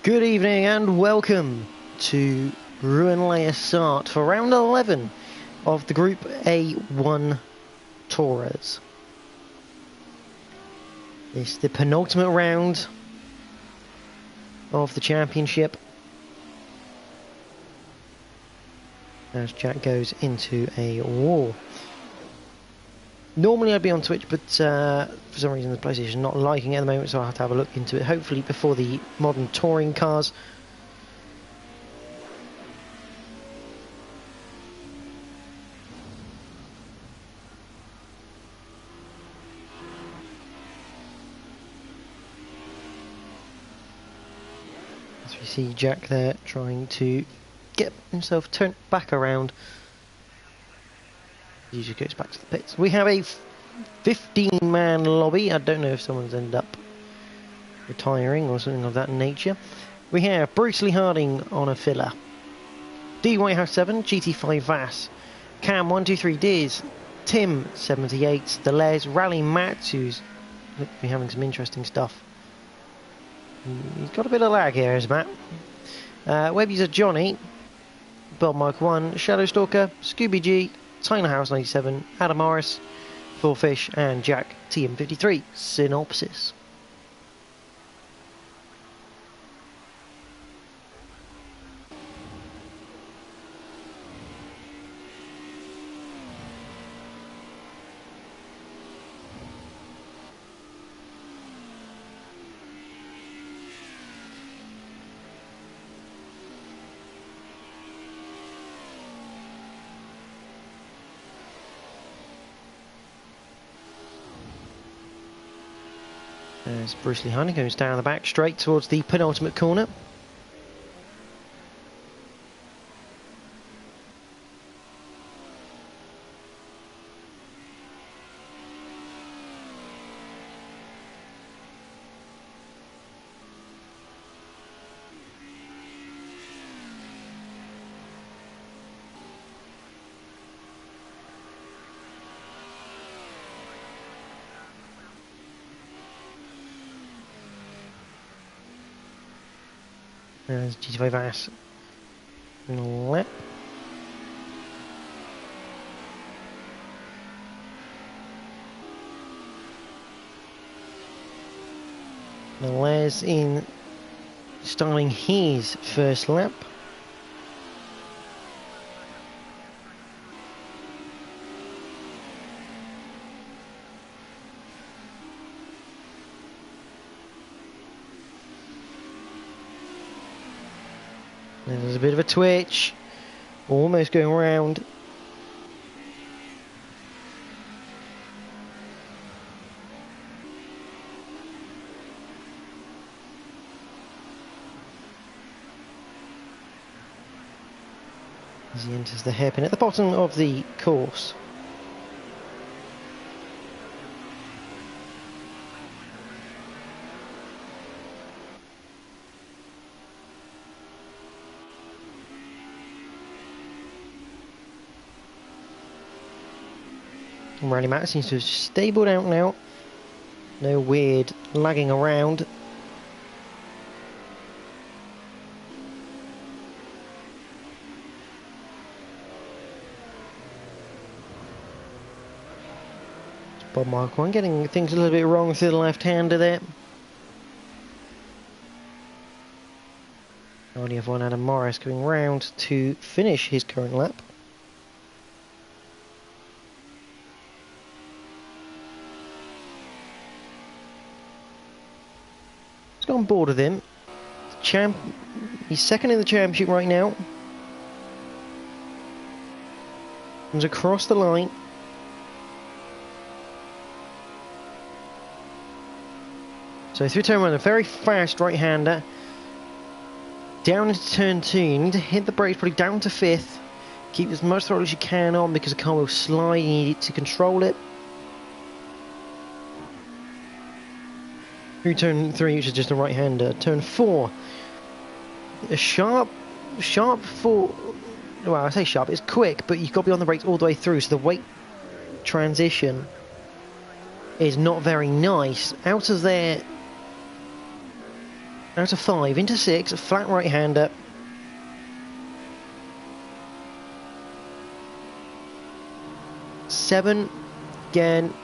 Good evening and welcome to Rouen Essarts for round 11 of the Group A1 Tourers. It's the penultimate round of the championship as Jack goes into a wall. Normally I'd be on Twitch, but for some reason the PlayStation is not liking it at the moment, so I'll have to have a look into it, hopefully before the modern touring cars. As we see Jack there trying to get himself turned back around. He usually goes back to the pits. We have a 15-man lobby. I don't know if someone's ended up retiring or something of that nature. We have Bruce Lee Harding on a filler, D Whitehouse 7, GT5 Vass, Cam 123 Diz, Tim 78, Delez, Rally Matt, who's look to be having some interesting stuff. He's got a bit of lag here, is Matt. Web user Johnny, Bob Mike 1, Shadow Stalker, Scooby G, Tyler House 97, Adam Morris, Full Fish, and Jack TM53. Synopsis. As Bruce Lee Harding goes down the back straight towards the penultimate corner. There's GT5 Vass in a lap. Les in starting his first lap. There's a bit of a twitch, almost going round. As he enters the hairpin at the bottom of the course. Rally Matt seems to have stabled out now. No weird lagging around. Bob Mark 1 getting things a little bit wrong through the left-hander there. Only have one Adam Morris going round to finish his current lap. On board with him. He's second in the championship right now. Comes across the line. So through turn one, a very fast right-hander. Down into turn two. You need to hit the brakes probably down to fifth. Keep as much throttle as you can on because the car will slide. You need to control it. Through turn 3, which is just a right-hander. Turn 4, a sharp four. Well, I say sharp, it's quick, but you've got to be on the brakes all the way through, so the weight transition is not very nice. Out of there, Out of 5, into 6, a flat right-hander. Seven, again,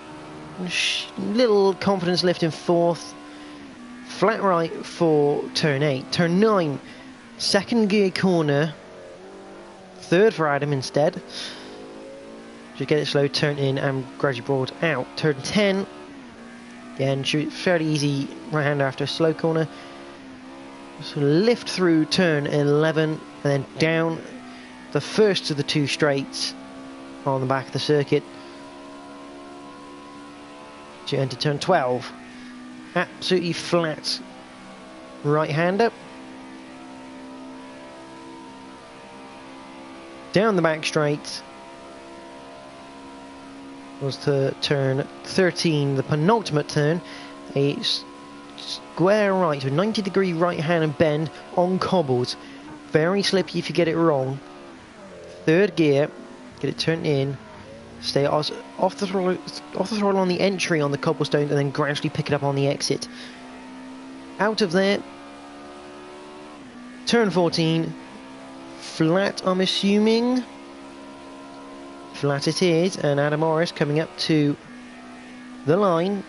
little confidence lift in 4th. Flat right for turn 8. Turn 9, second gear corner. 3rd for Adam instead. Just get it slow, turn in and gradually broad out. Turn 10, again, shoot fairly easy right-hander after a slow corner. So lift through turn 11 and then down the first of the 2 straights on the back of the circuit to enter turn 12. Absolutely flat right-hander. Down the back straight was to turn 13, the penultimate turn. A square right, a 90-degree right-hand bend on cobbles. Very slippy if you get it wrong. 3rd gear, get it turned in. Stay off the throttle on the entry on the cobblestones and then gradually pick it up on the exit. Out of there. Turn 14. Flat, I'm assuming. Flat it is, and Adam Morris coming up to the line.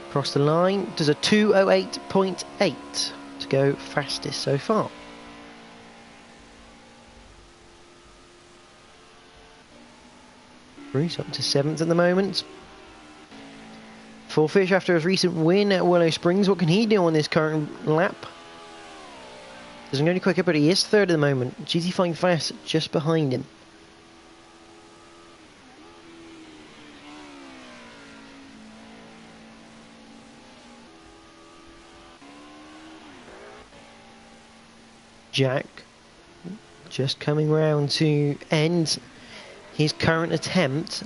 Across the line, does a 2:08.8 to go fastest so far. Bruce up to 7th at the moment. Full Fish after his recent win at Willow Springs. What can he do on this current lap? Doesn't go any quicker, but he is 3rd at the moment. GT Flying Fast just behind him. Jack just coming round to end his current attempt.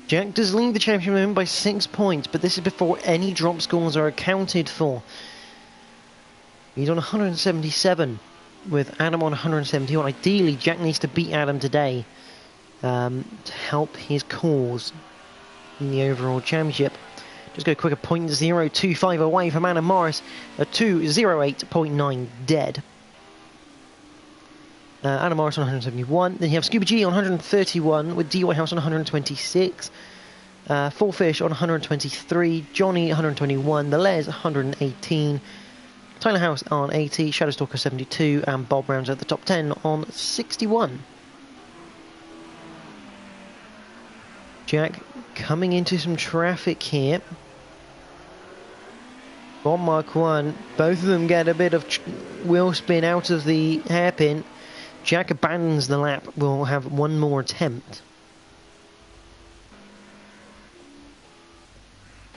Jack does lead the championship by 6 points, but this is before any drop scores are accounted for. He's on 177 with Adam on 171. Ideally, Jack needs to beat Adam today to help his cause in the overall championship. Just go quicker, 0.025 away from Adam Morris, a 2:08.9 dead. Adam Morris on 171. Then you have Scuba G on 131 with D. Whitehouse on 126. Full Fish on 123. Johnny 121. The Les 118. Tyler House on 80. Shadowstalker 72. And Bob rounds out the top 10 on 61. Jack coming into some traffic here. Bob Mark 1. Both of them get a bit of wheel spin out of the hairpin. Jack abandons the lap, will have one more attempt.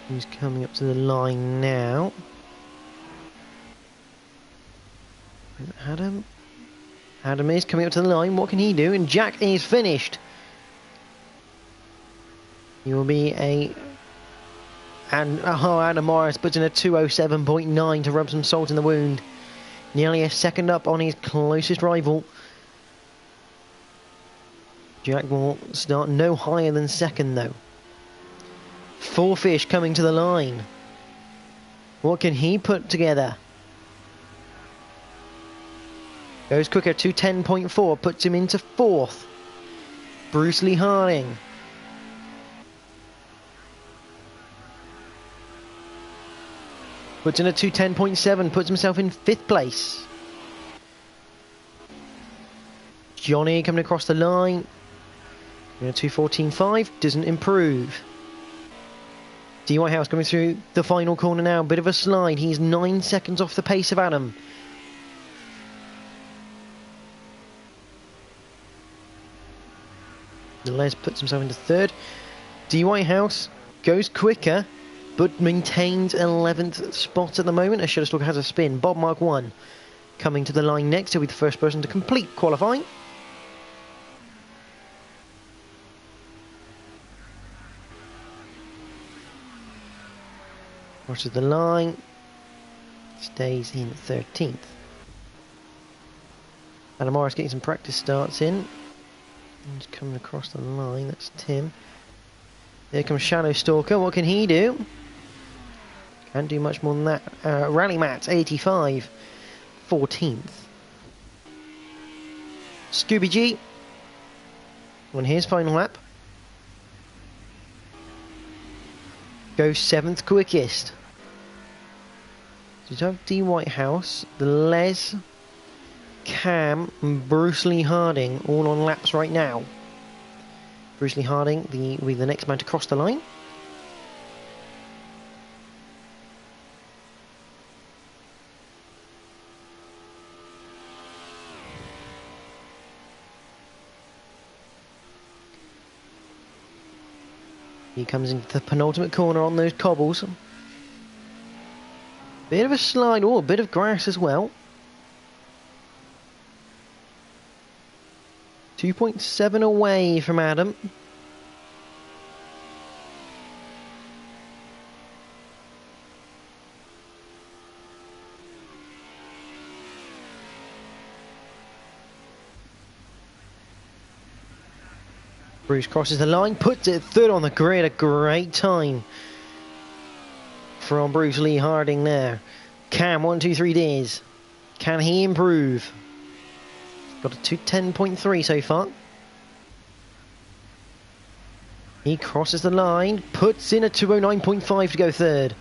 He's coming up to the line now. And Adam is coming up to the line, what can he do? And Jack is finished. He will be Adam Morris puts in a 2:07.9 to rub some salt in the wound. Nearly a second up on his closest rival. Jack will start no higher than 2nd though. Full Fish coming to the line. What can he put together? Goes quicker, 2:10.4, puts him into 4th. Bruce Lee Harding. Puts in a 2:10.7, puts himself in 5th place. Johnny coming across the line. 2:14.5, doesn't improve. D. Whitehouse coming through the final corner now, bit of a slide. He's 9 seconds off the pace of Adam. Les puts himself into 3rd. D. Whitehouse goes quicker, but maintains 11th spot at the moment. As Shadowstalker has a spin. Bob Mark 1 coming to the line next. He'll be the first person to complete qualifying. Crosses the line. stays in 13th. Adam Morris getting some practice starts in. He's coming across the line, that's Tim. Here comes Shadow Stalker, what can he do? Can't do much more than that. Rally Matt, 85, 14th. Scooby G on his final lap. Goes 7th quickest. So you have D Whitehouse, the Les, Cam, and Bruce Lee Harding all on laps right now. Bruce Lee Harding will be the next man to cross the line. He comes into the penultimate corner on those cobbles. Bit of a slide, oh, a bit of grass as well. 2.7 away from Adam. Bruce crosses the line, puts it third on the grid. A great time from Bruce Lee Harding there. Cam, 1, 2, 3 days. Can he improve? Got a 210.3 so far. He crosses the line, puts in a 209.5 to go third.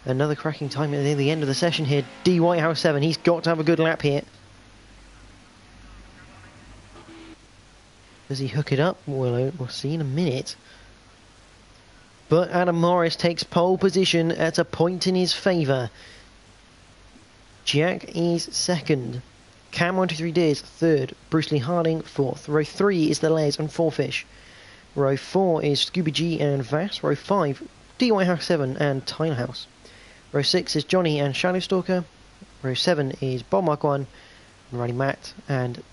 Another cracking time at the end of the session here. D Whitehouse 7, he's got to have a good lap here. Does he hook it up? We'll see in a minute. But Adam Morris takes pole position at a point in his favour. Jack is second. Cam 1, 2, 3 Deers third. Bruce Lee Harding fourth. Row 3 is the Les and 4Fish. Row 4 is Scooby G and Vass. Row 5, D Whitehouse 7 and Tyler House. Row 6 is Johnny and Shadow Stalker. Row 7 is Bob Mark 1, Riley Matt and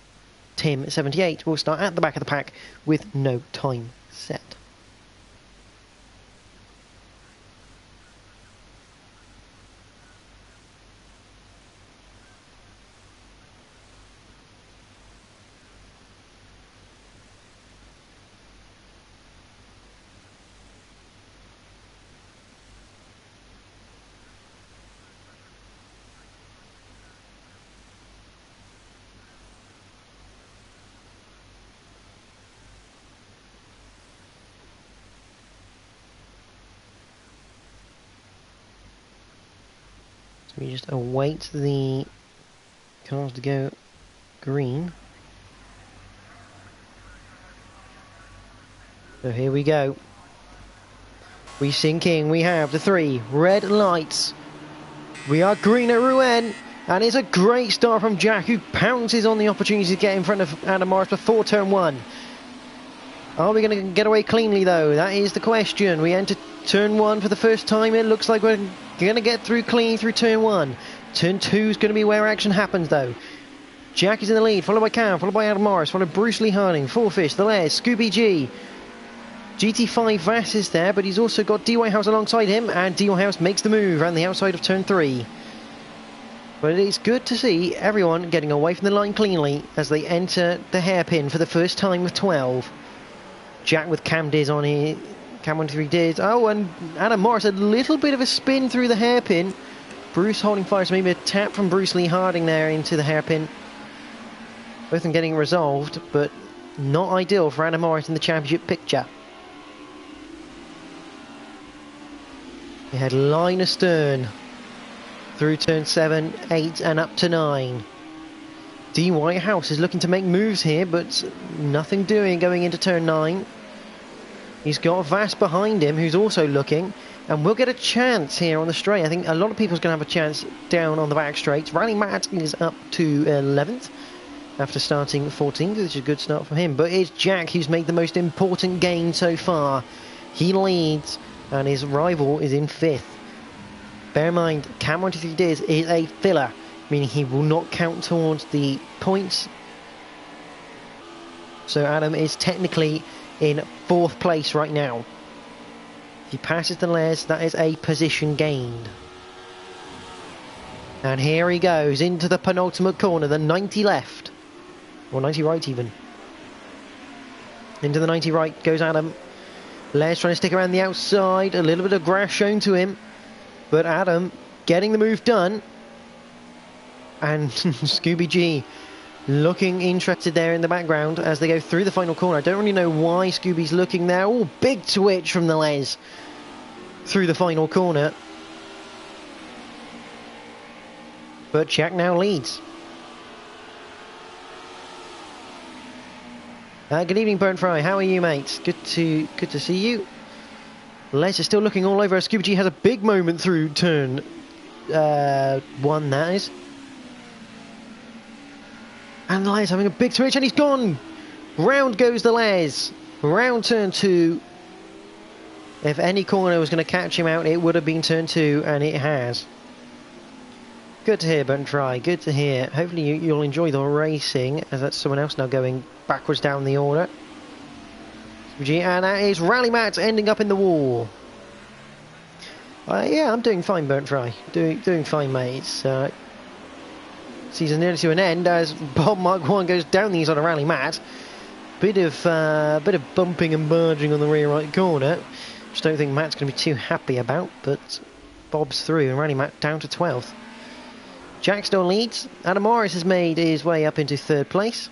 Tim 78 will start at the back of the pack with no time set. We just await the cars to go green. So here we go. We sink in. We have the 3 red lights. We are green at Rouen. And it's a great start from Jack, who pounces on the opportunity to get in front of Adam Morris before turn 1. Are we going to get away cleanly though? That is the question. We enter turn 1 for the first time. It looks like we're going to get through clean through turn 1. Turn 2 is going to be where action happens though. Jack is in the lead, followed by Cam, followed by Adam Morris, followed by Bruce Lee Harding, 4Fish, the Les, Scooby G. GT5 Vass is there, but he's also got D Whitehouse alongside him, and D Whitehouse makes the move around the outside of turn 3. But it is good to see everyone getting away from the line cleanly as they enter the hairpin for the first time with 12. Jack with Cam Diz on here. Cam 1, 2, 3 Diz. Oh, and Adam Morris, a little bit of a spin through the hairpin. Bruce holding fire, so maybe a tap from Bruce Lee Harding there into the hairpin. Both of them getting resolved, but not ideal for Adam Morris in the championship picture. He had line astern through turn 7, 8 and up to 9. D Whitehouse is looking to make moves here, but nothing doing going into turn 9. He's got Vass behind him, who's also looking, and we'll get a chance here on the straight. I think a lot of people's going to have a chance down on the back straights. Riley Matt is up to 11th after starting 14th, which is a good start for him. But it's Jack who's made the most important gain so far. He leads, and his rival is in 5th. Bear in mind, Cam 1, 2, 3 Diz is a filler, meaning he will not count towards the points. So Adam is technically in 4th place right now. If he passes the Les, that is a position gained. And here he goes into the penultimate corner, the 90 left. Or 90 right even. Into the 90 right goes Adam. Les trying to stick around the outside. A little bit of grass shown to him. But Adam getting the move done. And Scooby G looking interested there in the background as they go through the final corner. I don't really know why Scooby's looking there. Oh, big twitch from the Les through the final corner. But Jack now leads. Good evening, Burnt Fry. How are you, mate? Good to see you. Les is still looking all over. Scooby G has a big moment through turn 1, that is. And the Les having a big switch, and he's gone! Round goes the Les. Round turn 2. If any corner was going to catch him out, it would have been turn 2, and it has. Good to hear, Burnt Fry. Good to hear. Hopefully you'll enjoy the racing, as that's someone else now going backwards down the order. And that is Rally Matt ending up in the wall. Yeah, I'm doing fine, Burnt Fry. Doing fine, mate. Season nearly to an end as Bob Mark 1 goes down the inside of Rally Matt. Bit of bumping and barging on the rear right corner. Which I don't think Matt's going to be too happy about, but Bob's through and Rally Matt down to 12th. Jack still leads. Adam Morris has made his way up into 3rd place.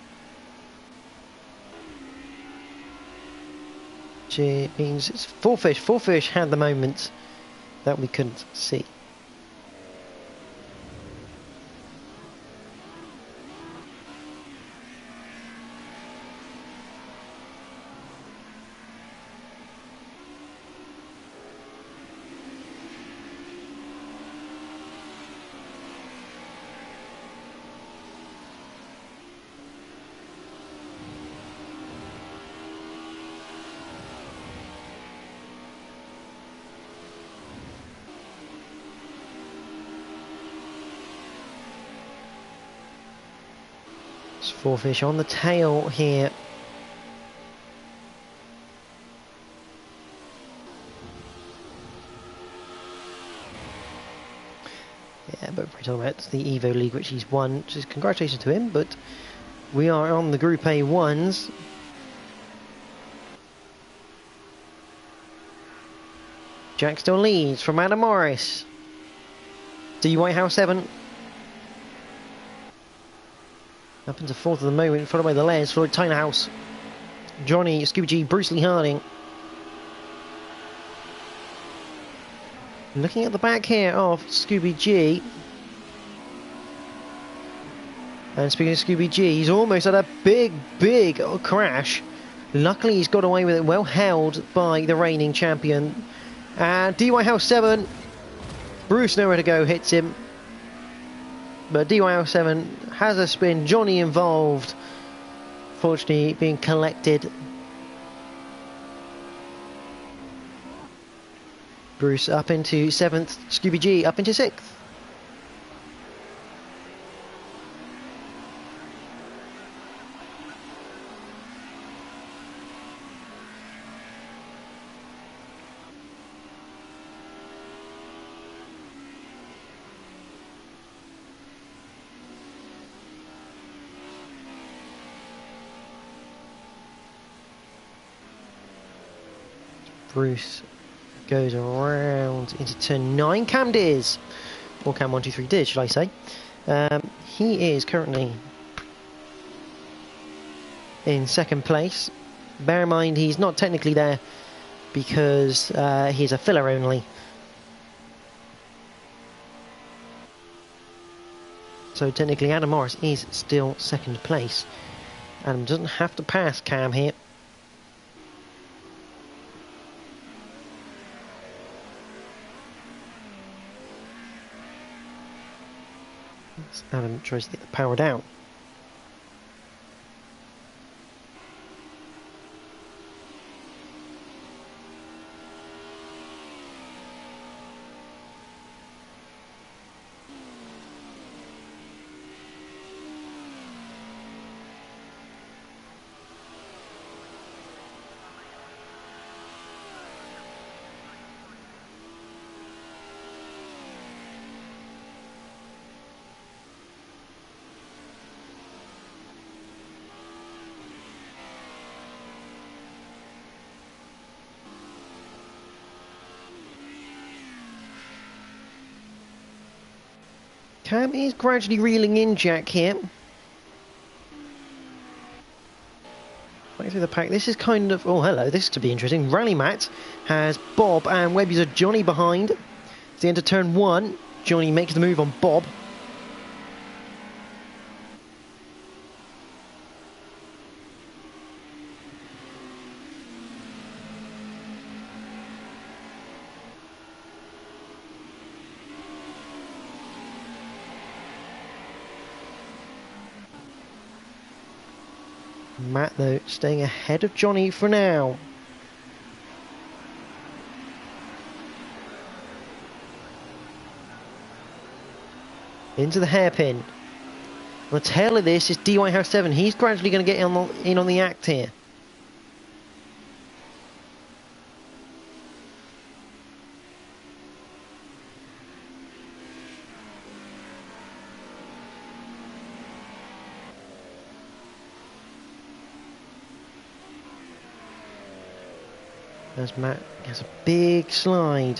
Which means it's Four Fish. Four Fish had the moment that we couldn't see. Four Fish on the tail here. Yeah, but we're talking about the Evo League, which he's won, which is congratulations to him, but we are on the Group A1s. Jack still leads from Adam Morris. D Whitehouse 7. Up into 4th at the moment, followed by the Les, Floyd Tynerhouse, Johnny, Scooby G, Bruce Lee Harding. Looking at the back here of Scooby G. And speaking of Scooby G, he's almost had a big crash. Luckily he's got away with it, well held by the reigning champion. And D Whitehouse 7, Bruce nowhere to go, hits him. But DYL 7 has a spin, Johnny involved, fortunately being collected. Bruce up into 7th, Scooby G up into 6th. Bruce goes around into turn 9. Cam Deers, or Cam 123 Deers, should I say. He is currently in 2nd place. Bear in mind he's not technically there because he's a filler only. So technically Adam Morris is still 2nd place. Adam doesn't have to pass Cam here. Adam tries to get the power down. Cam is gradually reeling in Jack here. Right through the pack. This is kind of... Oh, hello. This could be interesting. Rally Matt has Bob and web user Johnny behind. It's the end of turn 1. Johnny makes the move on Bob. Matt, though, staying ahead of Johnny for now. Into the hairpin. On the tail of this is DY House 7. He's gradually going to get in on the act here. As Matt has a big slide.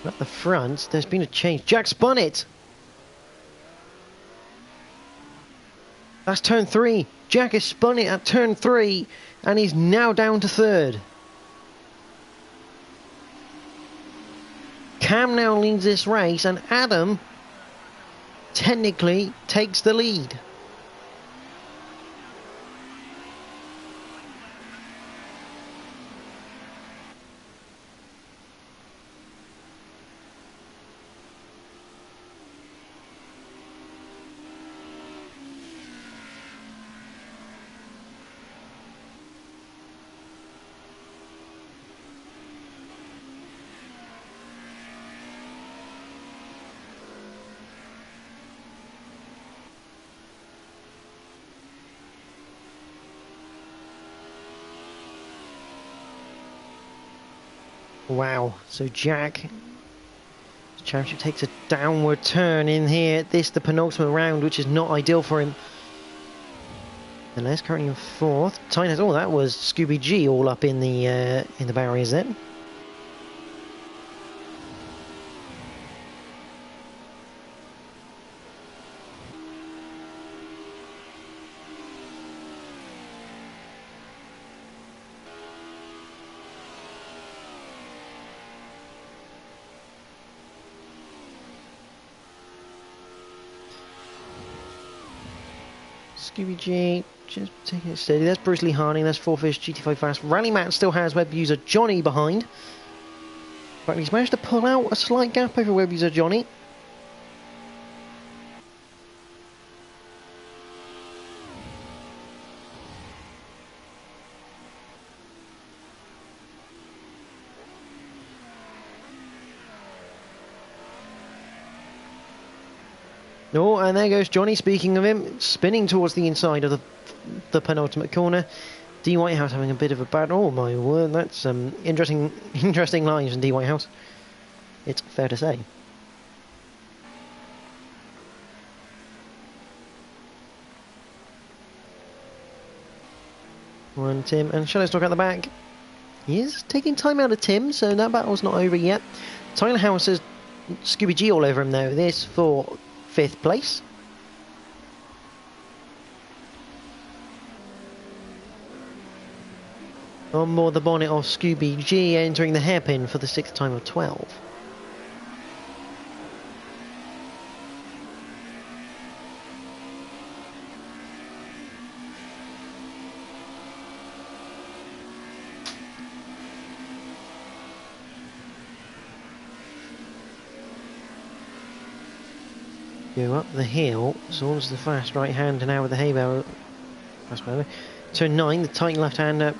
At the front, there's been a change. Jack spun it! That's turn 3. Jack has spun it at turn 3, and he's now down to 3rd. Cam now leads this race, and Adam technically takes the lead. Wow, so Jack, the championship takes a downward turn in here. This, the penultimate round, which is not ideal for him. And Les currently in 4th. Tyne has, oh, that was Scooby G all up in the barriers then. Scooby G, just taking it steady. That's Bruce Lee Harding, that's 4Fish, GT5 Fast. Rally Matt still has web user Johnny behind. But he's managed to pull out a slight gap over web user Johnny. Oh, and there goes Johnny, speaking of him, spinning towards the inside of the penultimate corner. D. Whitehouse having a bit of a bad... Oh my word, that's interesting lines from D. Whitehouse. It's fair to say. One Tim, and Shadowstock at the back. He is taking time out of Tim, so that battle's not over yet. Tyler House has Scooby G all over him though. This for 5th place. On board the bonnet of Scooby G, entering the hairpin for the 6th time of 12. Go up the hill, towards the fast right hander now with the hay bale. Turn 9, the tight left hander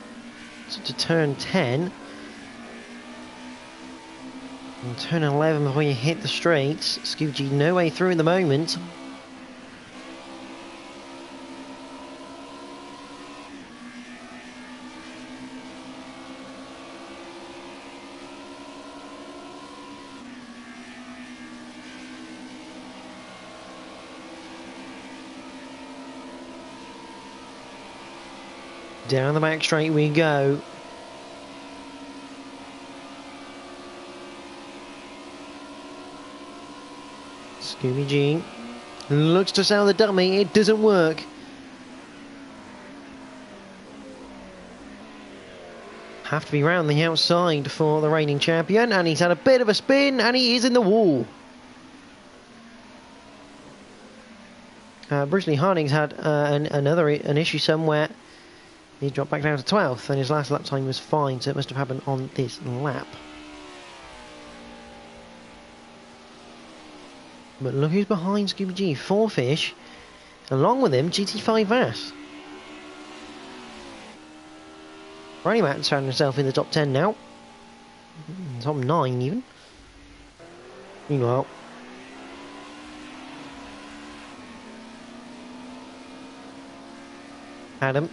to turn 10. And turn 11 before you hit the straights. Scooby no way through at the moment. Down the back straight we go. Scooby G looks to sell the dummy, it doesn't work. Have to be round the outside for the reigning champion, and he's had a bit of a spin, and he is in the wall. Bruce Lee Harding's had an issue somewhere. He dropped back down to 12th, and his last lap time was fine, so it must have happened on this lap. But look who's behind Scooby G, 4 Fish, along with him GT5 Vass. Ronnie Matt's found himself in the top 10 now, top 9 even. Meanwhile, Adam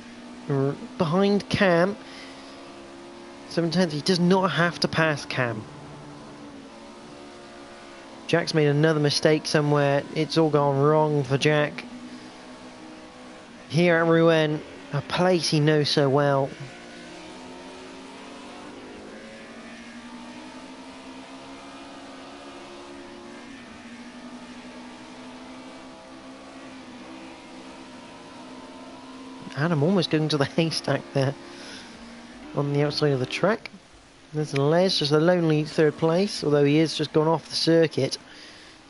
behind Cam, 7/10. He does not have to pass Cam. Jack's made another mistake somewhere. It's all gone wrong for Jack. Here at Rouen, a place he knows so well. Adam almost going to the haystack there on the outside of the track. There's Les, just a lonely 3rd place, although he is just gone off the circuit.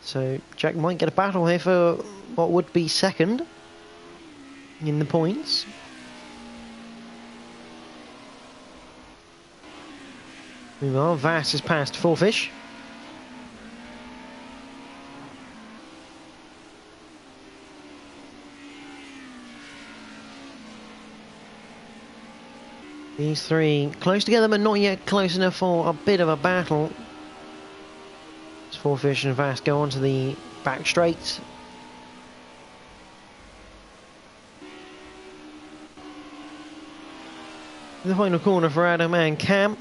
So Jack might get a battle here for what would be 2nd in the points. Meanwhile, Vass has passed 4 Fish. These 3 close together, but not yet close enough for a bit of a battle. As 4 Fish and Vass go onto the back straight. The final corner for Adam and Cam.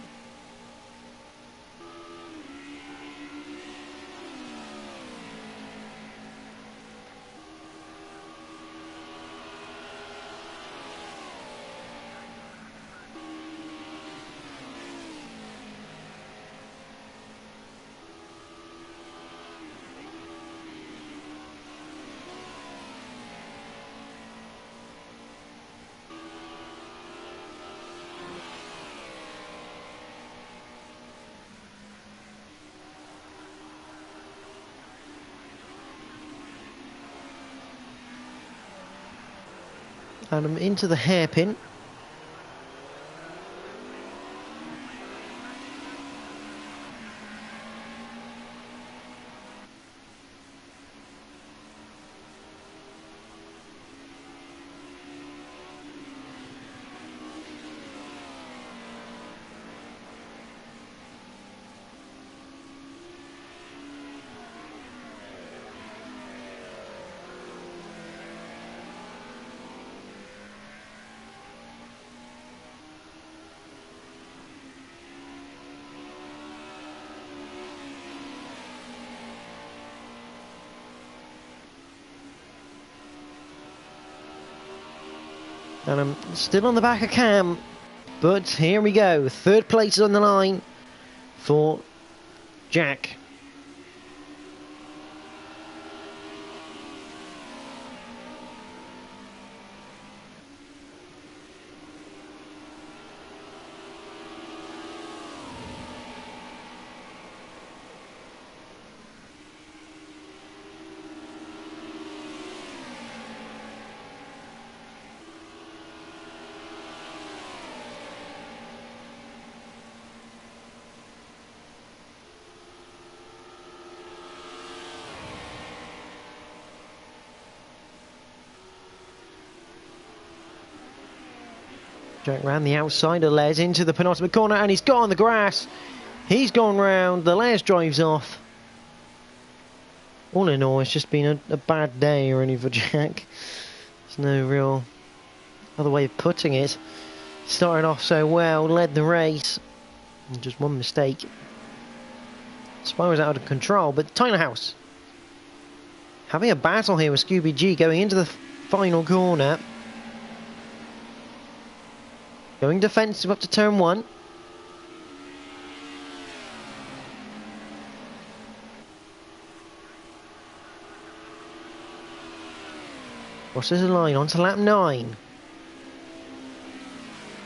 Adam into the hairpin. And I'm still on the back of Cam, but here we go. 3rd place is on the line for Jack. Jack round the outside of Les into the penultimate corner, and he's got on the grass. He's gone round. The Les drives off. All in all, it's just been a bad day really for Jack. There's no real other way of putting it. Started off so well, led the race, and just one mistake. Spirals out of control, but Tyler House having a battle here with Scooby G going into the final corner. Going defensive up to turn 1. Crosses the line onto lap 9.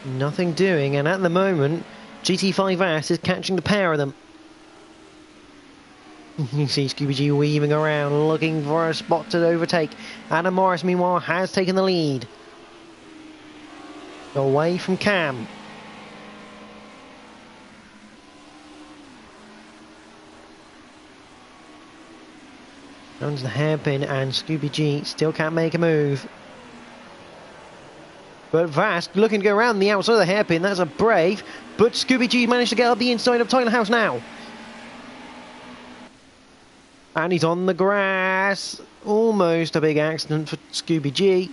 Nothing doing, and at the moment GT5S is catching the pair of them. You see Scooby G weaving around looking for a spot to overtake. Adam Morris meanwhile has taken the lead. Away from Cam. Runs the hairpin and Scooby G still can't make a move. But Vask looking to go around the outside of the hairpin. That's a brave. But Scooby G managed to get up the inside of Tyler House now. And he's on the grass. Almost a big accident for Scooby G.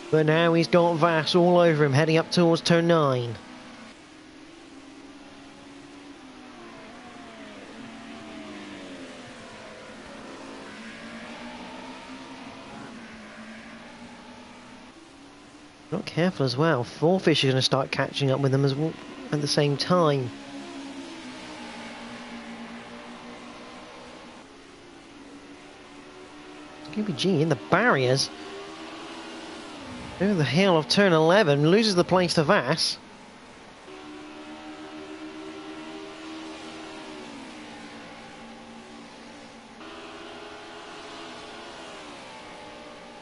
But now he's got Vass all over him, heading up towards turn 9. Not careful as well. Fourfish is going to start catching up with them as well at the same time. Scooby G in the barriers. Over the hill of turn 11, loses the place to Vass.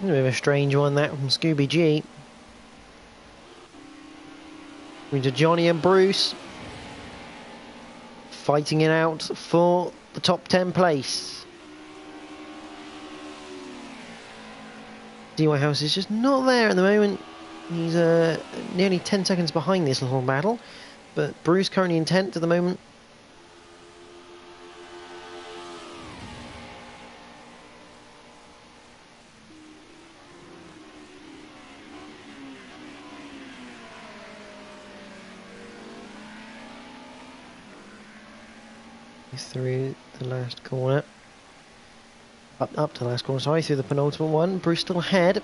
A bit of a strange one that from Scooby G. Into Johnny and Bruce. Fighting it out for the top 10 place. DY House is just not there at the moment. He's nearly 10 seconds behind this little battle. But Bruce currently in 10th at the moment. Through the last corner. Up to the last corner, sorry, through the penultimate one. Bruce still ahead.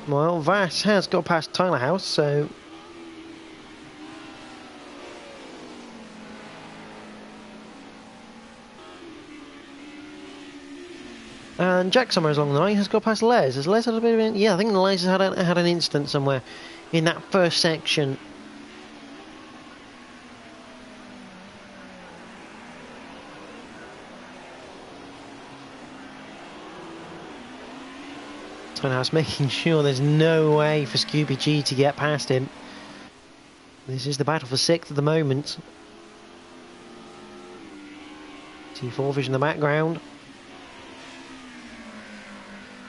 Well, Vass has got past Tyler House, so... And Jack Summers along the line has got past Les. Has Les had a bit of an... Yeah, I think Les has had an incident somewhere in that first section. House making sure there's no way for Scooby G to get past him. This is the battle for 6th at the moment. T4 in the background.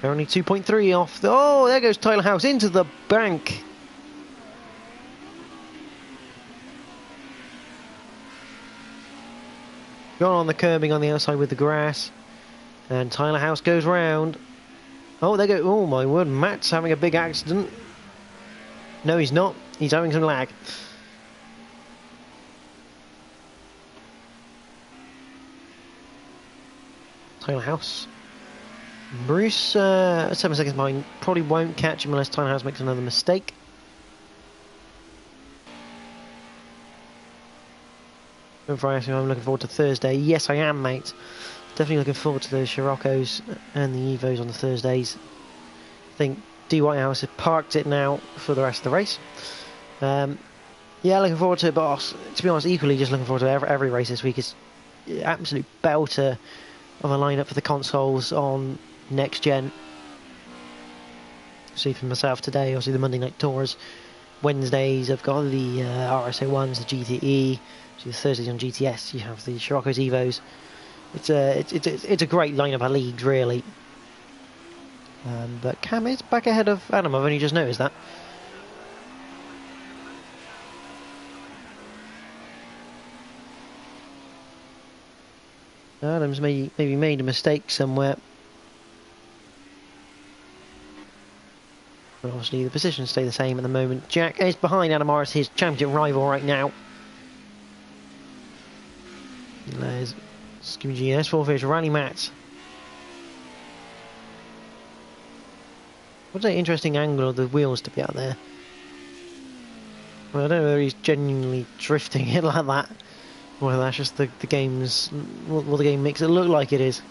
They're only 2.3 off. Oh, there goes Tyler House into the bank. Gone on the curbing on the outside with the grass. And Tyler House goes round. Oh, there go. Oh, my word. Matt's having a big accident. No, he's not. He's having some lag. Tyler House. Bruce, 7 seconds behind. Probably won't catch him unless Tyler House makes another mistake. I'm looking forward to Thursday. Yes, I am, mate. Definitely looking forward to those Scirocco's and the Evos on the Thursdays. I think D. Whitehouse has parked it now for the rest of the race. Yeah, looking forward to it, but to be honest, equally just looking forward to every race this week. It's absolute belter of a lineup for the consoles on NXTGEN. See for myself today, obviously the Monday Night Tours. Wednesdays I've got the RS-A1s, the GTE. So the Thursdays on GTS you have the Scirocco's Evos. It's a great lineup of leagues, really. But Cam is back ahead of Adam. I've only just noticed that. Adam's maybe made a mistake somewhere. But obviously the positions stay the same at the moment. Jack is behind Adam Morris, his championship rival right now. There's Scooby S4 fish, Rally Matt. What's an interesting angle of the wheels to be out there? Well, I don't know whether he's genuinely drifting it like that, or whether that's just the game's what the game makes it look like it is.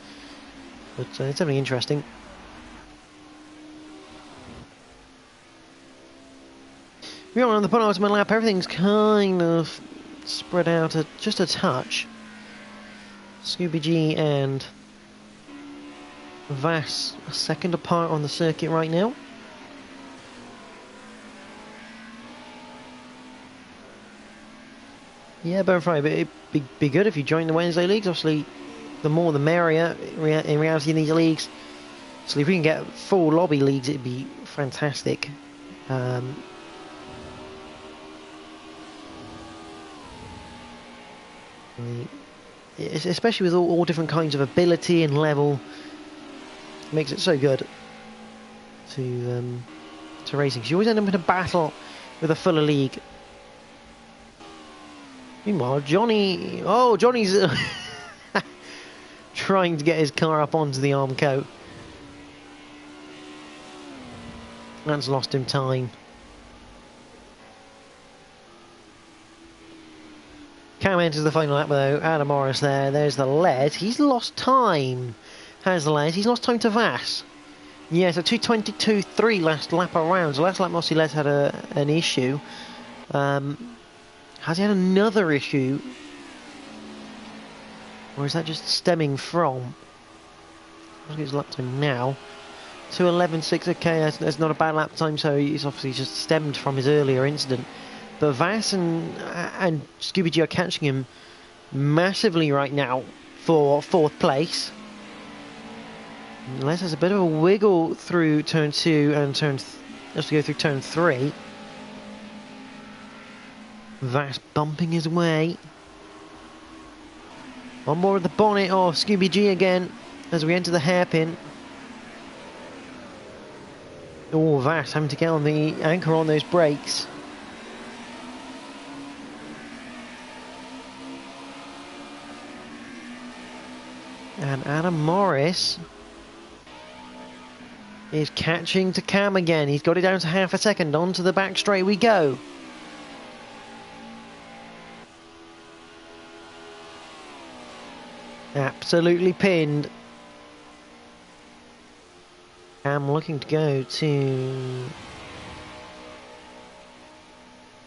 But it's something interesting. We're on the penultimate lap. Everything's kind of spread out just a touch. Scooby G and Vass a second apart on the circuit right now. Yeah, Burn Fry, but it'd be good if you join the Wednesday leagues. Obviously, the more the merrier in reality in these leagues. So if we can get full lobby leagues, it'd be fantastic. Especially with all different kinds of ability and level, it makes it so good to racing. 'Cause you always end up in a battle with a fuller league. Meanwhile, Johnny's trying to get his car up onto the arm coat. That's lost him time. Cam enters the final lap though. Adam Morris there. There's the Les. He's lost time. Has the Les. He's lost time to Vass. Yeah, so 2:22.3 last lap around. So last lap, Mossy Les had an issue. Has he had another issue? Or is that just stemming from? I'll get his lap time now. 2:11.6. Okay, that's not a bad lap time. So he's obviously just stemmed from his earlier incident. But Vass and Scooby G are catching him massively right now for 4th place. Les has a bit of a wiggle through turn 2 and has to go through turn 3. Vass bumping his way. One more of the bonnet of Scooby G again as we enter the hairpin. Oh, Vass having to get on the anchor on those brakes. And Adam Morris is catching to Cam again. He's got it down to half a second. Onto the back straight we go. Absolutely pinned. Cam looking to go to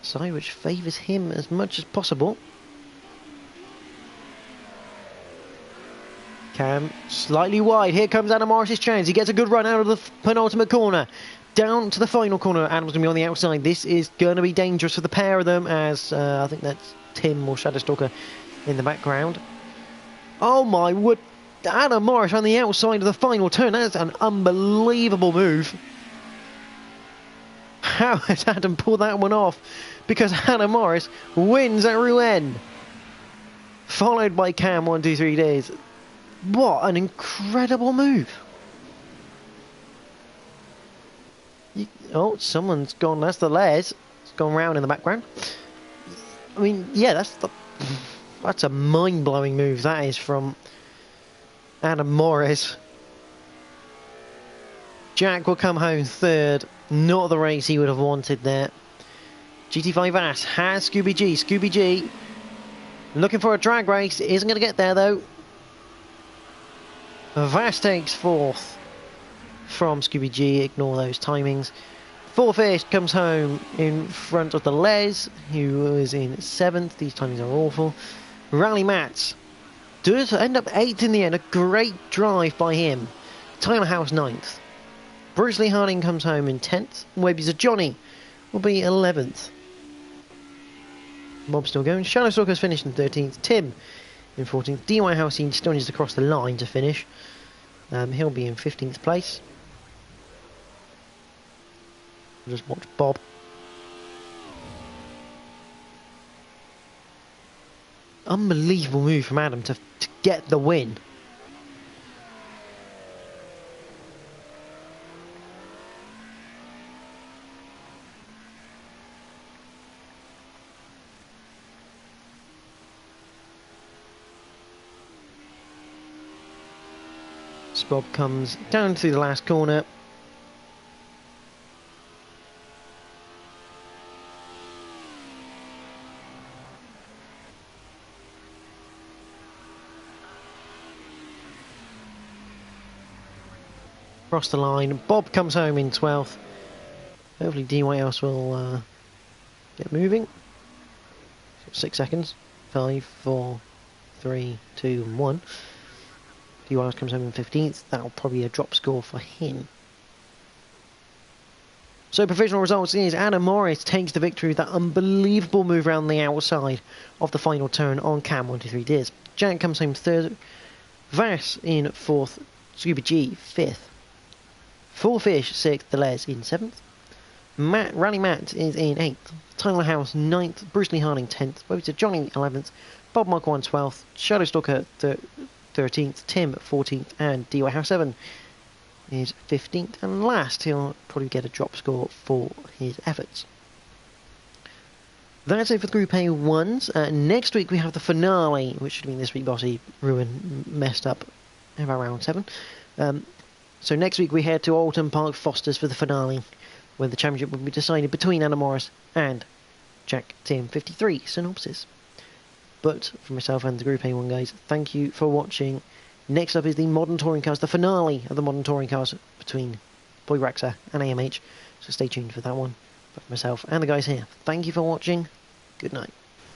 side which favours him as much as possible. Cam slightly wide. Here comes Adam Morris's chance. He gets a good run out of the penultimate corner. Down to the final corner. Adam's going to be on the outside. This is going to be dangerous for the pair of them as I think that's Tim or Shadowstalker in the background. Oh my word. Adam Morris on the outside of the final turn. That's an unbelievable move. How has Adam pulled that one off? Because Adam Morris wins at Rouen. Followed by Cam 1, 2, 3 days. What an incredible move. Oh, someone's gone. That's the Les. It's gone round in the background. I mean, yeah, that's a mind-blowing move. That is from Adam Morris. Jack will come home 3rd. Not the race he would have wanted there. GT5 Ass has Scooby G. Scooby G looking for a drag race. Isn't going to get there though. Vass takes 4th from Scooby G. Ignore those timings. 4th comes home in front of the Les, who was in 7th. These timings are awful. Rally Mats does end up 8th in the end. A great drive by him. Tyler House 9th. Bruce Lee Harding comes home in 10th. Webies of Johnny will be 11th. Bob's still going. Shadowstalker's finished in 13th. Tim in 14th. DY House still needs to cross the line to finish. He'll be in 15th place. Just watch Bob. Unbelievable move from Adam to get the win. Bob comes down through the last corner. Across the line. Bob comes home in 12th. Hopefully DYS will get moving. 6 seconds. 5, 4, 3, 2, and 1. DYS comes home in 15th. That'll probably be a drop score for him. So provisional results is Adam Morris takes the victory with that unbelievable move around the outside of the final turn on Cam 123 Deers. Jack comes home 3rd. Vass in 4th. Scuba G 5th. Full Fish 6th. Delez in 7th. Rally Matt is in 8th. Tyler House 9th. Bruce Lee Harding 10th. Webster Johnny 11th. Bob Mark 1 12th. Shadowstalker 13th, Tim 14th, and DY House 7 is 15th, and last he'll probably get a drop score for his efforts. That's it for the Group A1s. Next week we have the finale, which should have been this week, Bossy Rouen messed up about round 7. So next week we head to Alton Park Fosters for the finale, where the championship will be decided between Adam Morris and Jack Tim 53 Synopsis. But for myself and the Group A1 guys, thank you for watching. Next up is the Modern Touring Cars, the finale of the Modern Touring Cars between Boy Raxa and AMH. So stay tuned for that one. But for myself and the guys here, thank you for watching. Good night.